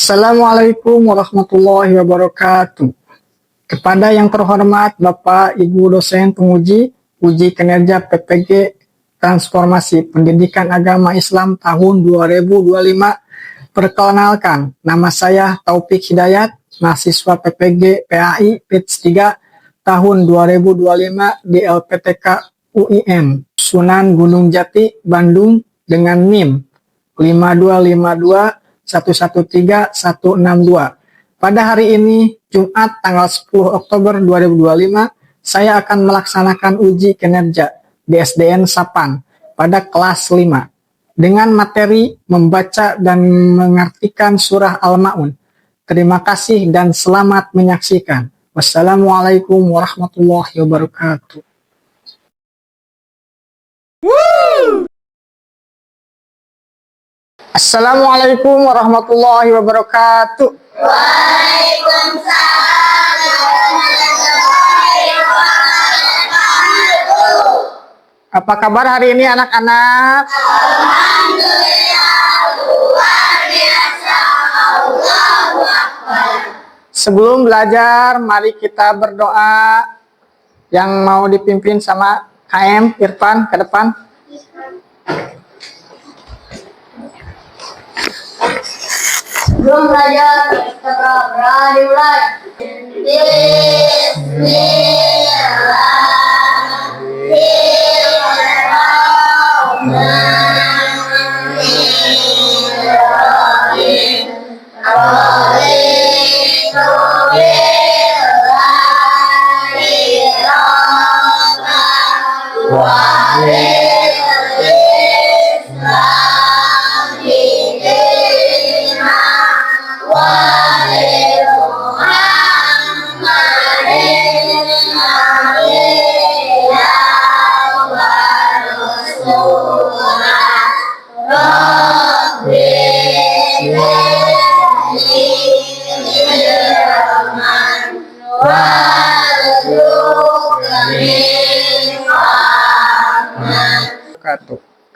Assalamualaikum warahmatullahi wabarakatuh. Kepada yang terhormat Bapak Ibu dosen penguji uji kinerja PPG Transformasi Pendidikan Agama Islam tahun 2025, perkenalkan, nama saya Taufik Hidayat, mahasiswa PPG PAI PITS 3 tahun 2025 di LPTK UIN Sunan Gunung Jati, Bandung dengan NIM 52521136162. Pada hari ini, Jumat tanggal 10 Oktober 2025, saya akan melaksanakan uji kinerja di SDN Sapang pada kelas 5 dengan materi membaca dan mengartikan surah Al-Ma'un. Terima kasih dan selamat menyaksikan. Wassalamualaikum warahmatullahi wabarakatuh. Assalamualaikum warahmatullahi wabarakatuh. Waalaikumsalam warahmatullahi wabarakatuh. Apa kabar hari ini anak-anak? Alhamdulillah, luar biasa. Allahu Akbar. Sebelum belajar, mari kita berdoa. Yang mau dipimpin sama KM Irfan ke depan. Belum belajar, kita berani mulai.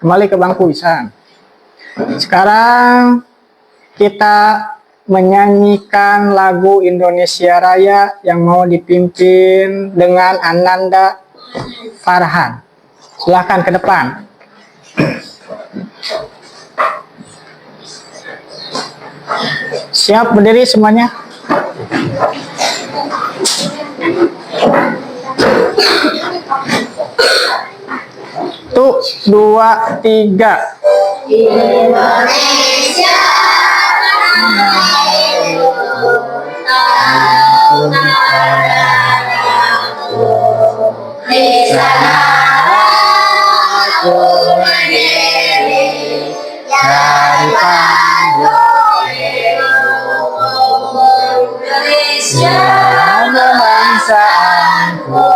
Kembali ke bangku Isan. Sekarang kita menyanyikan lagu Indonesia Raya yang mau dipimpin dengan Ananda Farhan. Silahkan ke depan. Siap berdiri semuanya? Tuh, 2, 3. Indonesia di sana aku berdiri dari panggung Indonesia Bangsaanku,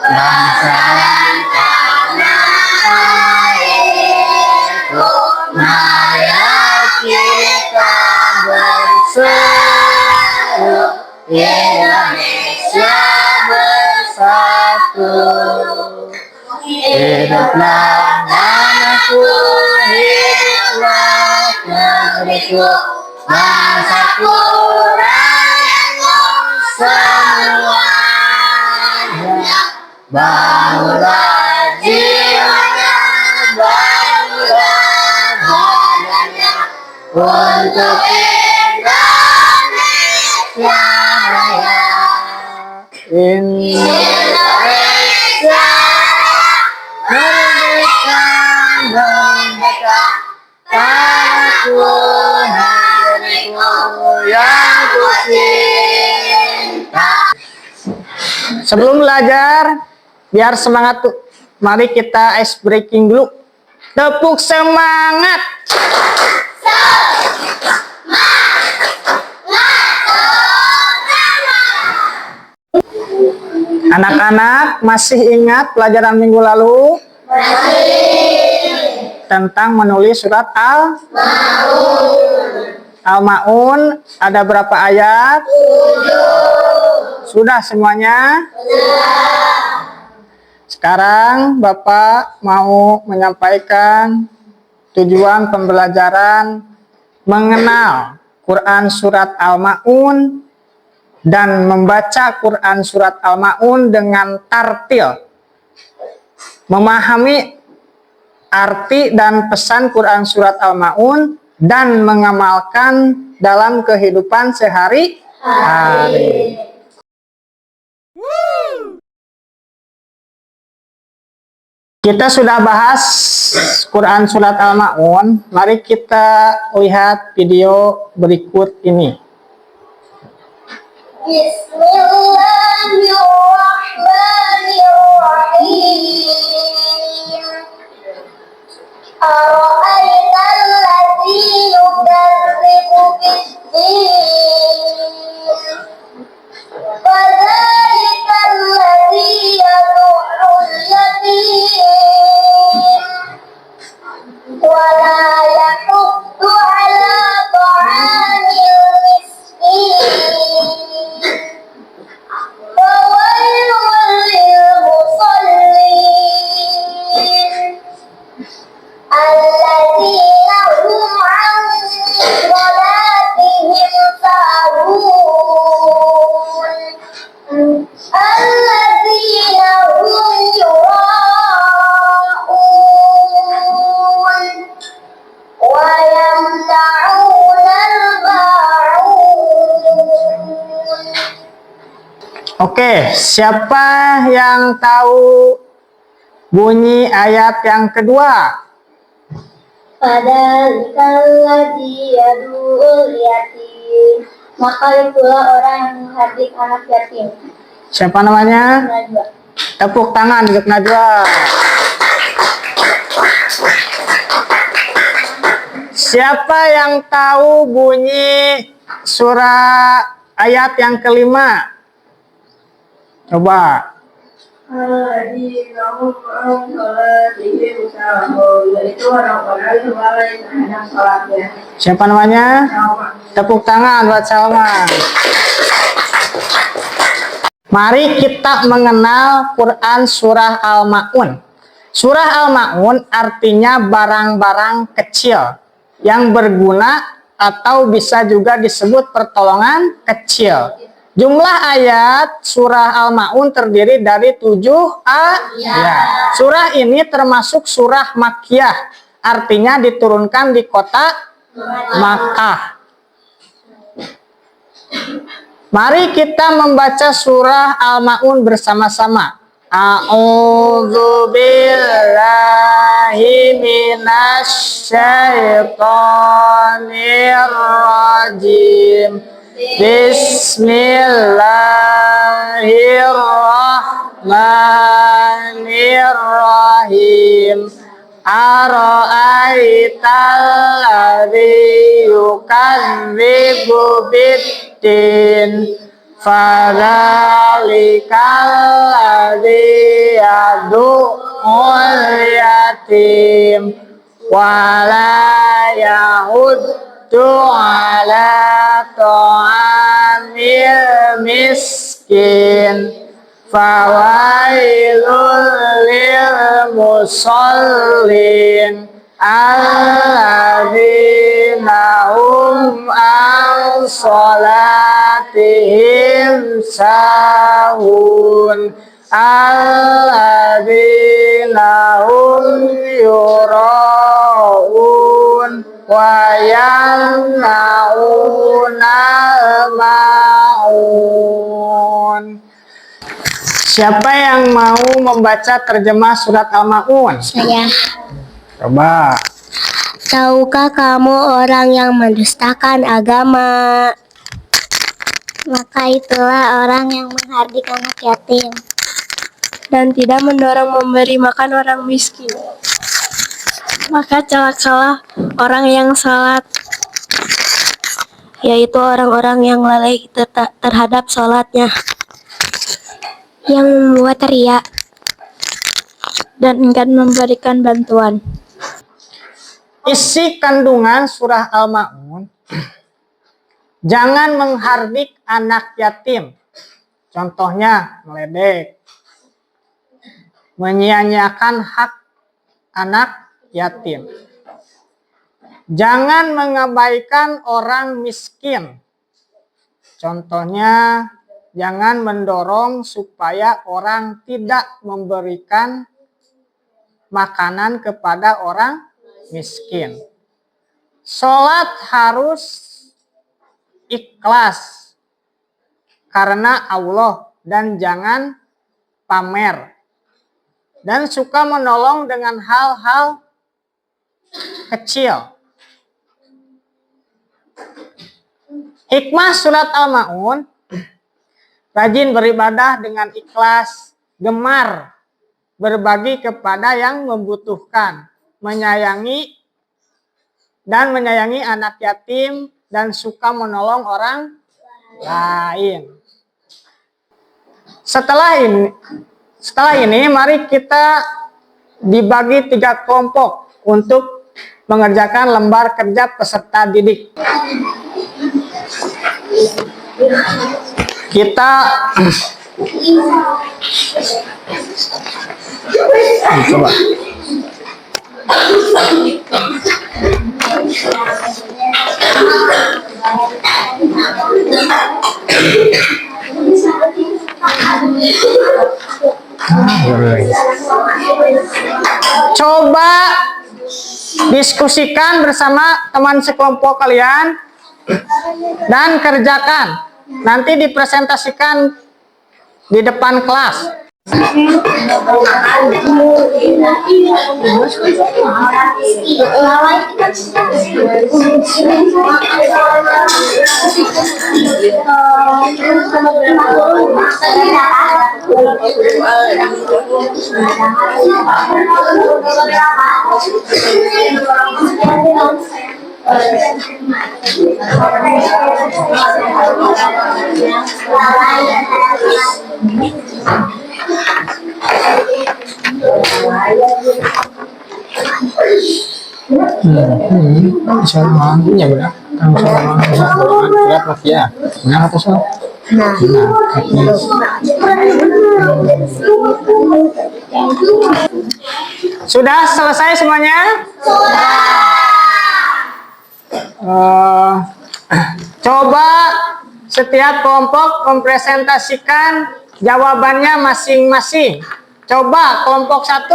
bangsa Indonesia bersatu, hiduplah anakku, hiduplah negeriku, bangsaku, rakyatku semuanya, bangunlah jiwanya, bangunlah badannya untuk Indonesia Raya. Indonesia merdeka, merdeka, tanahku, negeriku yang ku cinta. Sebelum belajar, biar semangat tuh, mari kita ice breaking dulu. Tepuk semangat. Anak-anak masih ingat pelajaran minggu lalu? Tentang menulis surat Al-Ma'un. Ada berapa ayat? 7. Sudah semuanya? Sekarang Bapak mau menyampaikan tujuan pembelajaran mengenal Quran surat Al-Ma'un dan membaca Quran surat Al-Ma'un dengan tartil. Memahami arti dan pesan Quran surat Al-Ma'un dan mengamalkan dalam kehidupan sehari-hari. Kita sudah bahas Quran surat Al-Ma'un. Mari kita lihat video berikut ini. Bismillahirrahmanirrahim. Ara'aital ladzi yukadzibu bid-din. Fadzalikal ladzi yad'ul yatim. Wa la yahuddu 'ala ta'amil miskin. Fawailul lil musallin. Alladzina hum 'an salatihim sahun. Alladzina hum yura'un wa yamna'unal ma'un. Oke, siapa yang tahu bunyi ayat yang kedua? Fadzalikal ladzi yad'ul yatim. Maka itulah orang yang menghardik anak yatim. Siapa namanya? Najwa. Tepuk tangan untuk Najwa. Siapa yang tahu bunyi surah ayat yang kelima? Coba. Yaitu orang-orang yang lalai terhadap salatnya. Siapa namanya? Tepuk tangan buat Salma. Mari kita mengenal Quran surah Al-Ma'un. Surah Al-Ma'un artinya barang-barang kecil yang berguna atau bisa juga disebut pertolongan kecil. Jumlah ayat surah Al-Ma'un terdiri dari 7 ayat. Surah ini termasuk surah Makkiyah, artinya diturunkan di kota Makkah. Mari kita membaca surah Al-Ma'un bersama-sama. A'udzu billahi minasy syaithanir rajim. Bismillahirrahmanirrahim. Ara'aital ladzi yukadzibu bid-din. Fadzalikal ladzi yad'ul yatim. Wa la yahuddu 'ala ta'amil miskin. Fawailul lil musallin. Alladzina hum an salatihim sahun. Alladzina hum yura'un wa yamna'unal ma'un. Siapa yang mau membaca terjemah surat Al-Ma'un? Saya. Coba. Tahukah kamu orang yang mendustakan agama? Maka itulah orang yang menghardik anak yatim dan tidak mendorong memberi makan orang miskin. Maka celakalah orang yang salat, yaitu orang-orang yang lalai terhadap salatnya, yang membuat riya dan enggan memberikan bantuan. Isi kandungan surah Al-Ma'un, jangan menghardik anak yatim. Contohnya meledek, menyia-nyiakan hak anak yatim. Jangan mengabaikan orang miskin. Contohnya, jangan mendorong supaya orang tidak memberikan makanan kepada orang miskin. Sholat harus ikhlas karena Allah dan jangan pamer. Dan suka menolong dengan hal-hal kecil. Hikmah surat Al-Ma'un, rajin beribadah dengan ikhlas, gemar berbagi kepada yang membutuhkan, menyayangi anak yatim, dan suka menolong orang lain. Setelah ini mari kita dibagi 3 kelompok untuk mengerjakan lembar kerja peserta didik. Kita coba. Coba diskusikan bersama teman sekelompok kalian dan kerjakan. Nanti dipresentasikan di depan kelas. Ya benar. Berat mas ya. Benar atau salah? Benar. Sudah selesai semuanya? Coba setiap kelompok mempresentasikan jawabannya masing-masing. Coba kelompok 1.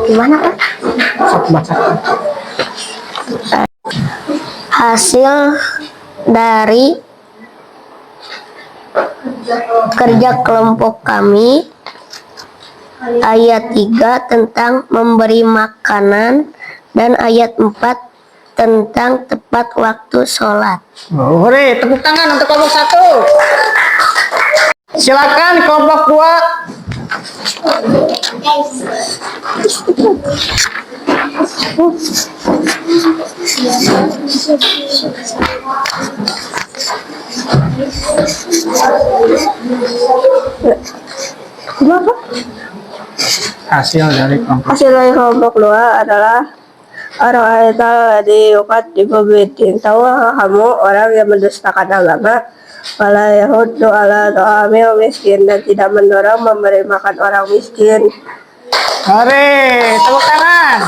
Gimana Pak? Hasil dari kerja kelompok kami ayat 3 tentang memberi makanan dan ayat 4 tentang tepat waktu sholat. Hore, tepuk tangan untuk kelompok 1. Silakan kelompok 2. Hasil dari kelompok 2 adalah orang di ukat di pembimbing. Tahu kamu orang yang mendustakan agama, wala yahuddu ala ta'amil miskin, dan tidak mendorong memberi makan orang miskin. Hore, tepuk tangan.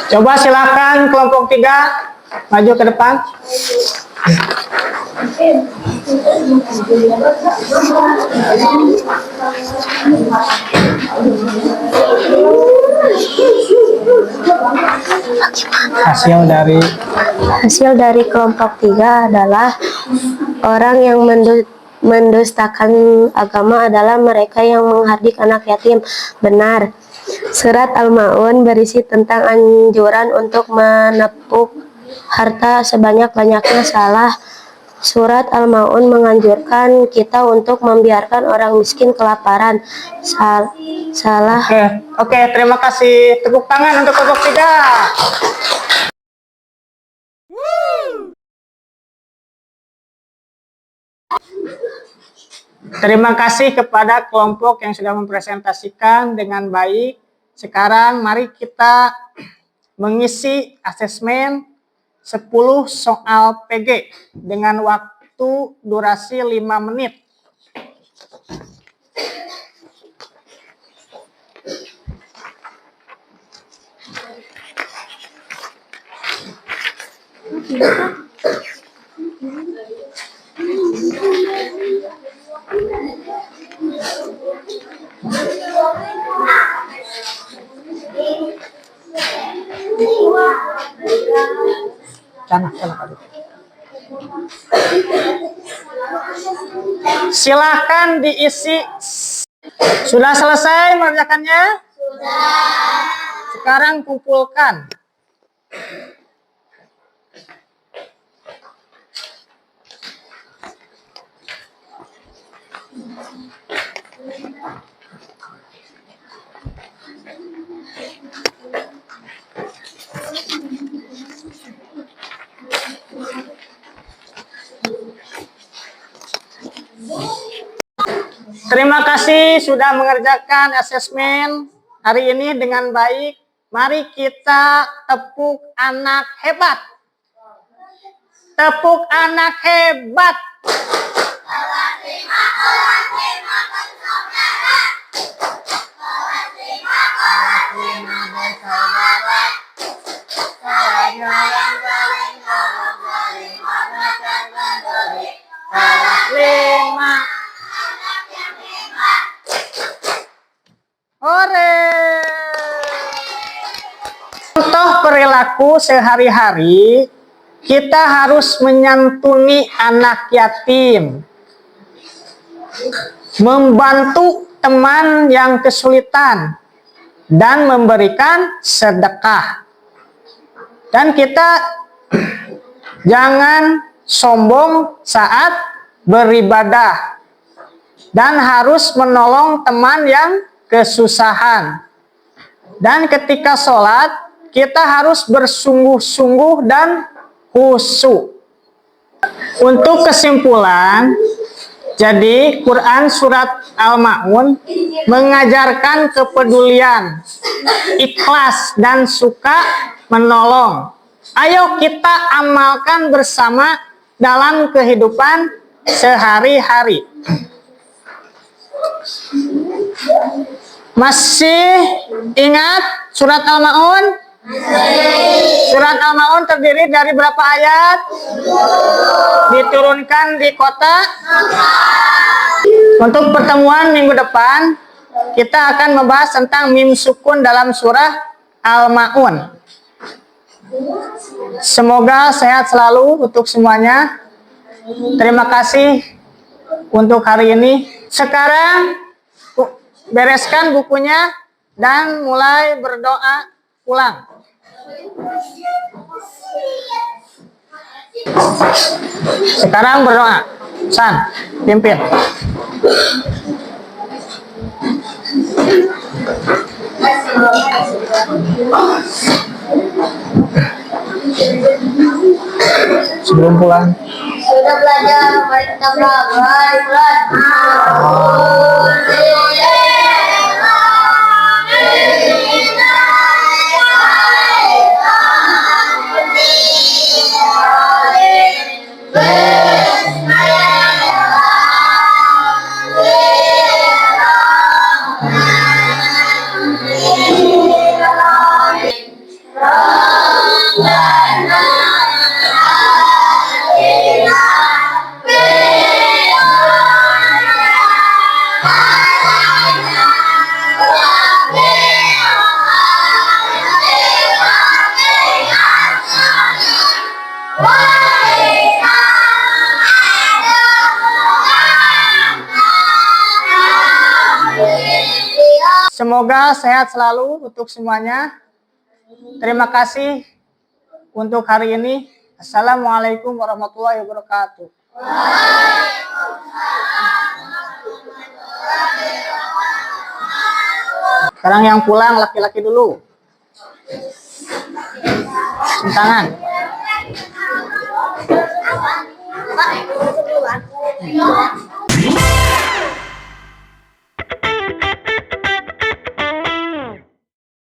Coba silakan kelompok 3 maju ke depan. Hasil dari kelompok 3 adalah orang yang mendustakan agama adalah mereka yang menghardik anak yatim. Benar. Surat Al-Ma'un berisi tentang anjuran untuk menepuk harta sebanyak-banyaknya. Salah. Surat Al-Ma'un menganjurkan kita untuk membiarkan orang miskin kelaparan. Salah. Oke, terima kasih. Tepuk tangan untuk kelompok 3. Terima kasih kepada kelompok yang sudah mempresentasikan dengan baik. Sekarang mari kita mengisi asesmen 10 soal PG dengan waktu durasi 5 menit. Silakan diisi. Sudah selesai mengerjakannya? Sudah. Sekarang kumpulkan. Terima kasih sudah mengerjakan asesmen hari ini dengan baik. Mari kita tepuk anak hebat. Tepuk anak hebat. Hore. Contoh perilaku sehari-hari, kita harus menyantuni anak yatim, membantu teman yang kesulitan, dan memberikan sedekah. Dan kita jangan sombong saat beribadah, dan harus menolong teman yang kesusahan. Dan ketika sholat, kita harus bersungguh-sungguh dan khusyuk. Untuk kesimpulan, jadi Quran surat Al-Ma'un mengajarkan kepedulian, ikhlas, dan suka menolong. Ayo kita amalkan bersama dalam kehidupan sehari-hari. Masih ingat surat Al-Ma'un? Surat Al-Ma'un terdiri dari berapa ayat? Diturunkan di kota. Untuk pertemuan minggu depan, kita akan membahas tentang mim sukun dalam surah Al-Ma'un. Semoga sehat selalu untuk semuanya. Terima kasih untuk hari ini. Sekarang bereskan bukunya dan mulai berdoa ulang. Sekarang berdoa. San, pimpin. Sebelum pulang. Sudah belajar, mari kita belajar. Semoga sehat selalu untuk semuanya. Terima kasih untuk hari ini. Assalamualaikum warahmatullahi wabarakatuh. Sekarang yang pulang laki-laki dulu. Cium tangan.